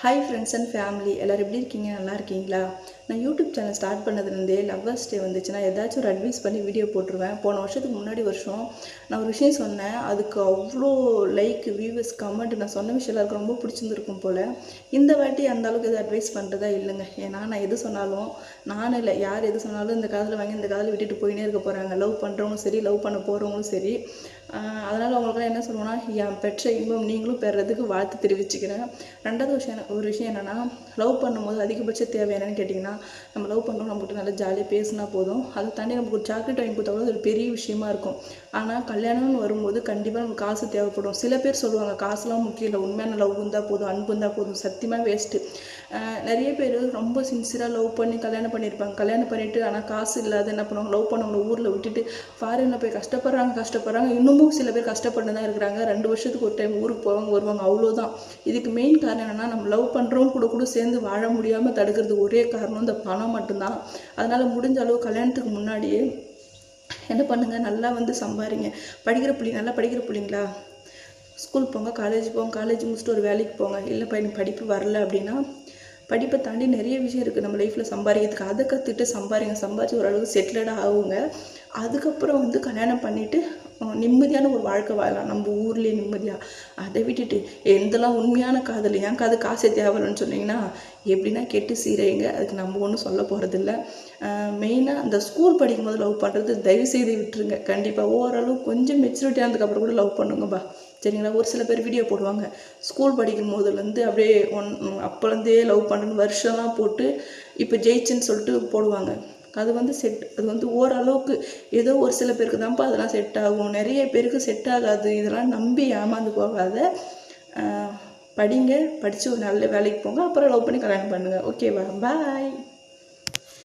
Hi friends and family எல்லோரும் எப்படி இருக்கீங்க? நல்லா இருக்கீங்களா? நான் யூடியூப் சேனல் ஸ்டார்ட் பண்ணதுலேருந்தே லவ்வர்ஸ் டே வந்துச்சுன்னா ஏதாச்சும் ஒரு அட்வைஸ் பண்ணி வீடியோ போட்டுருவேன். போன வருஷத்துக்கு முன்னாடி வருஷம் நான் ஒரு விஷயம் சொன்னேன். அதுக்கு அவ்வளோ லைக், வியூவர்ஸ், கமெண்ட். நான் சொன்ன விஷயம் எல்லாருக்கும் ரொம்ப பிடிச்சிருந்துருக்கும் போல். இந்த வாட்டி அந்த அளவுக்கு எதுவும் அட்வைஸ் பண்ணுறதா இல்லைங்க. ஏன்னா நான் எது சொன்னாலும், நானும் இல்லை, யார் எது சொன்னாலும் இந்த காதில் வாங்கி இந்த காதில் விட்டுட்டு போயினே இருக்க போகிறாங்க. லவ் பண்ணுறவங்களும் சரி, லவ் பண்ண போகிறவங்களும் சரி. அதனால் அவங்களுக்குலாம் என்ன சொல்லுவேன்னா, என் பெற்ற இன்பம் நீங்களும் பெறதுக்கு வாழ்த்து தெரிவிச்சுக்கிறேன். ரெண்டாவது ஒரு விஷயம் என்னென்னா, லவ் பண்ணும்போது அதிகபட்ச தேவை என்னென்னு கேட்டிங்கன்னா, நம்ம லவ் பண்ணுறோம், நம்மகிட்ட நல்லா ஜாலியாக பேசினா போதும். அதை தாண்டி நமக்கு ஒரு சாக்லேட் வாங்கி கொடுத்தா கூட ஒரு பெரிய விஷயமா இருக்கும். ஆனால் கல்யாணம்னு வரும்போது கண்டிப்பாக நமக்கு காசு தேவைப்படும். சில பேர் சொல்லுவாங்க காசுலாம் முக்கியம் இல்லை, உண்மையான லவ் இருந்தால் போதும், அன்பு இருந்தால் போதும். சத்தியமாக வேஸ்ட்டு. நிறைய பேர் ரொம்ப சின்சியராக லவ் பண்ணி கல்யாணம் பண்ணியிருப்பாங்க. கல்யாணம் பண்ணிவிட்டு ஆனால் காசு இல்லாத என்ன பண்ணுவாங்க, லவ் பண்ணவங்க ஊரில் விட்டுட்டு ஃபாரினில் போய் கஷ்டப்படுறாங்க. இன்னமும் சில பேர் கஷ்டப்பட்டு தான் இருக்கிறாங்க. 2 வருஷத்துக்கு ஒரு டைம் ஊருக்கு போவாங்க, வருவாங்க, அவ்வளோதான். இதுக்கு மெயின் காரணம் என்னென்னா, நம்ம லவ் பண்ணுறவங்க கூட சேர்ந்து வாழ முடியாமல் தடுக்கிறது ஒரே காரணம் இந்த பணம் மட்டும்தான். அதனால் முடிஞ்ச அளவு கல்யாணத்துக்கு முன்னாடியே என்ன பண்ணுங்கள், நல்லா சம்பாதிங்க. நல்லா படிக்கிற பிள்ளைங்களா, ஸ்கூல் போங்க, காலேஜ் போங்க, காலேஜ் முடிச்சுட்டு ஒரு வேலைக்கு போங்க. இல்லைப்பா எனக்கு படிப்பு வரல அப்படின்னா, படிப்பை தாண்டி நிறைய விஷயம் இருக்குது நம்ம லைஃப்பில் சம்பாதிக்கிறதுக்கு. அதை கற்றுட்டு சம்பாதிச்சு ஓரளவுக்கு செட்டில்டாக ஆகுங்க. அதுக்கப்புறம் கல்யாணம் பண்ணிவிட்டு நிம்மதியான ஒரு வாழ்க்கை வாழலாம், நம்ம ஊர்லேயே நிம்மதியாக. அதை விட்டுட்டு எந்தெல்லாம் உண்மையான காதல், ஏன் அது காசே தேவைன்னு சொன்னீங்கன்னா எப்படின்னா கெட்டு சீரைங்க. அதுக்கு நம்ம ஒன்றும் சொல்ல போகிறதில்ல. மெயினாக அந்த ஸ்கூல் படிக்கும்போது லவ் பண்ணுறது தயவு செய்து விட்டுருங்க. கண்டிப்பாக ஓரளவு கொஞ்சம் மெச்சூரிட்டி ஆனதுக்கப்புறம் கூட லவ் பண்ணுங்கப்பா, சரிங்களா? ஒரு சில பேர் வீடியோ போடுவாங்க, ஸ்கூல் படிக்கும் போதுலேருந்து அப்படியே அப்போலேருந்தே லவ் பண்ணுன்னு வருஷம்லாம் போட்டு இப்போ ஜெயிச்சுன்னு சொல்லிட்டு போடுவாங்க. அது ஓரளவுக்கு ஏதோ ஒரு சில பேருக்கு தான்ப்பா அதெல்லாம் செட் ஆகும், நிறைய பேருக்கு செட் ஆகாது. இதெல்லாம் நம்பி ஏமாந்து போகாத. படிங்க, படித்து ஒரு நல்ல வேலைக்கு போங்க, அப்புறம் லவ் பண்ணி கல்யாணம் பண்ணுங்கள். ஓகேவா? பாய்.